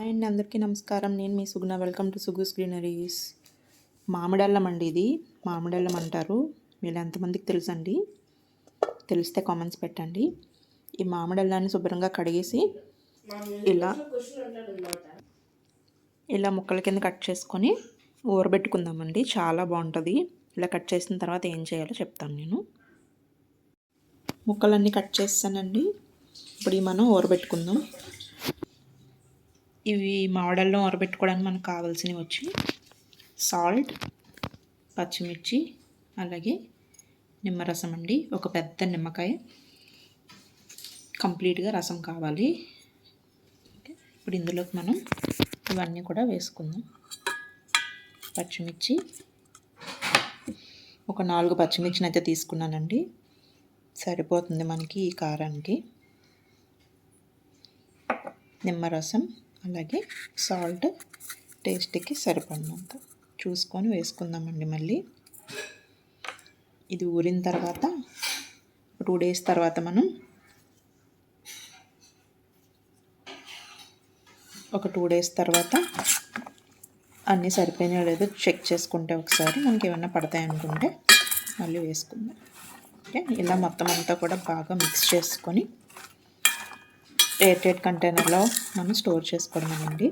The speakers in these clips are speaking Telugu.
అండ్ అందరికీ నమస్కారం. నేను మీ Suguna. Welcome to Sugus greeneries. మామిడల్లం అండి, ఇది మామిడల్లం అంటారు. మీరు ఎంతమందికి తెలుసండి? తెలిస్తే కామెంట్స్ పెట్టండి. ఈ మామిడల్లాన్ని శుభ్రంగా కడిగేసి ఇలా ముక్కల కింద కట్ చేసుకొని ఊరబెట్టుకుందామండి. చాలా బాగుంటుంది. ఇలా కట్ చేసిన తర్వాత ఏం చేయాలో చెప్తాను నేను. ముక్కలన్నీ కట్ చేస్తానండి. ఇప్పుడు మనం ఊరబెట్టుకుందాం. ఇవి మామిడల్లం ఊరబెట్టుకోవడానికి మనకు కావాల్సినవి వచ్చి సాల్ట్, పచ్చిమిర్చి, అలాగే నిమ్మరసం అండి. ఒక పెద్ద నిమ్మకాయ కంప్లీట్గా రసం కావాలి. ఇప్పుడు ఇందులోకి మనం ఇవన్నీ కూడా వేసుకుందాం. పచ్చిమిర్చి ఒక 4 పచ్చిమిర్చిని అయితే తీసుకున్నానండి. సరిపోతుంది మనకి ఈ కారానికి. నిమ్మరసం అలాగే సాల్ట్ టేస్ట్కి సరిపడినంత చూసుకొని వేసుకుందామండి. మళ్ళీ ఇది ఊరిన తర్వాత 2 days తర్వాత మనం ఒక 2 days తర్వాత అన్నీ సరిపోయినా లేదో చెక్ చేసుకుంటే ఒకసారి మనకి ఏమైనా పడతాయి అనుకుంటే మళ్ళీ వేసుకుందాం. ఓకే, ఇలా మొత్తం అంతా కూడా బాగా మిక్స్ చేసుకొని ఎయిర్ కంటైనర్లో మనం స్టోర్ చేసుకోవడమేనండి.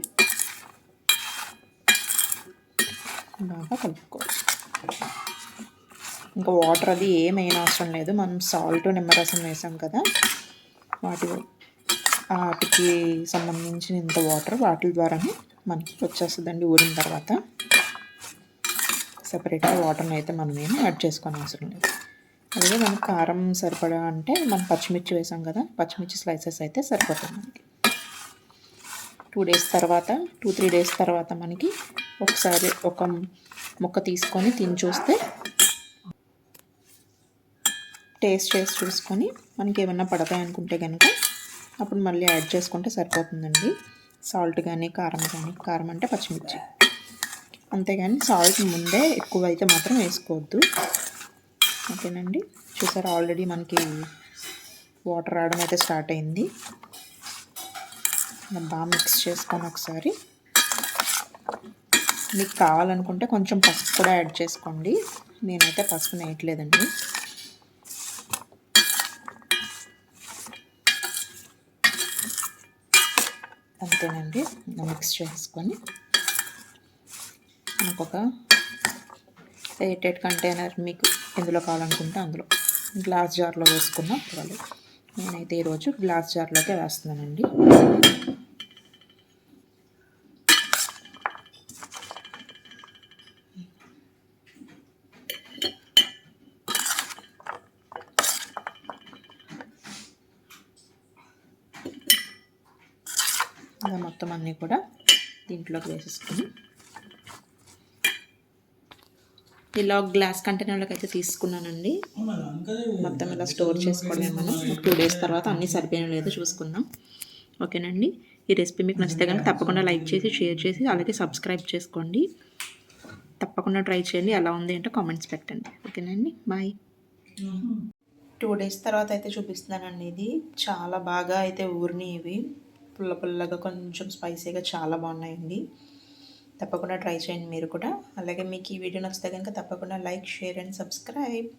బాగా కలుపుకోవాలి. ఇంకా వాటర్ అది ఏమైనా అవసరం లేదు. మనం సాల్ట్, నిమ్మరసం వేసాం కదా, వాటికి సంబంధించిన ఇంత వాటర్ వాటి ద్వారానే మనకి వచ్చేస్తుందండి. ఊరిన తర్వాత సపరేట్గా వాటర్ని అయితే మనం ఏమి యాడ్ చేసుకొని అవసరం లేదు. అలాగే మనకు కారం సరిపడా అంటే మనం పచ్చిమిర్చి వేసాం కదా, పచ్చిమిర్చి స్లైసెస్ అయితే సరిపోతుంది మనకి. 2-3 days తర్వాత మనకి ఒకసారి ఒక ముక్క తీసుకొని తిని చూస్తే టేస్ట్ చేసి చూసుకొని మనకి ఏమన్నా పడతాయి అనుకుంటే కనుక అప్పుడు మళ్ళీ యాడ్ చేసుకుంటే సరిపోతుందండి. సాల్ట్ కానీ కారం అంటే పచ్చిమిర్చి, అంతేగాని సాల్ట్ ముందే ఎక్కువ అయితే మాత్రం వేసుకోవద్దు. ఓకేనండి, చూసారా ఆల్రెడీ మనకి వాటర్ రావడం అయితే స్టార్ట్ అయింది. బాగా మిక్స్ చేసుకొని ఒకసారి మీకు కావాలనుకుంటే కొంచెం పసుపు కూడా యాడ్ చేసుకోండి. నేనైతే పసుపు వేయట్లేదండి. అంతేనండి, మిక్స్ చేసుకొని మనకు ఒక ఎయిర్ కంటైనర్ మీకు ఎందులో కావాలనుకుంటే అందులో గ్లాస్ జార్లో వేసుకున్నా పర్వాలేదు. నేనైతే ఈరోజు గ్లాస్ జార్లోకే వేస్తున్నానండి. ఇలా మొత్తం అన్నీ కూడా దీంట్లోకి వేసేసుకొని ఇలా గ్లాస్ కంటైనర్లోకి అయితే తీసుకున్నానండి. మొత్తం ఇలా స్టోర్ చేసుకోవడమే. మనం 2 days తర్వాత అన్నీ సరిపోయినా లేదో చూసుకుందాం. ఓకేనండి, ఈ రెసిపీ మీకు నచ్చితే కనుక తప్పకుండా లైక్ చేసి, షేర్ చేసి, అలాగే సబ్స్క్రైబ్ చేసుకోండి. తప్పకుండా ట్రై చేయండి. ఎలా ఉంది అంటే కామెంట్స్ పెట్టండి. ఓకేనండి, బాయ్. 2 days తర్వాత అయితే చూపిస్తున్నానండి. ఇది చాలా బాగా అయితే ఊరిని, ఇవి పుల్లగా కొంచెం స్పైసీగా చాలా బాగున్నాయండి. తప్పకుండా ట్రై చేయండి మీరు కూడా. అలాగే మీకు ఈ వీడియో నచ్చితే కనుక తప్పకుండా లైక్, షేర్ అండ్ సబ్స్క్రైబ్.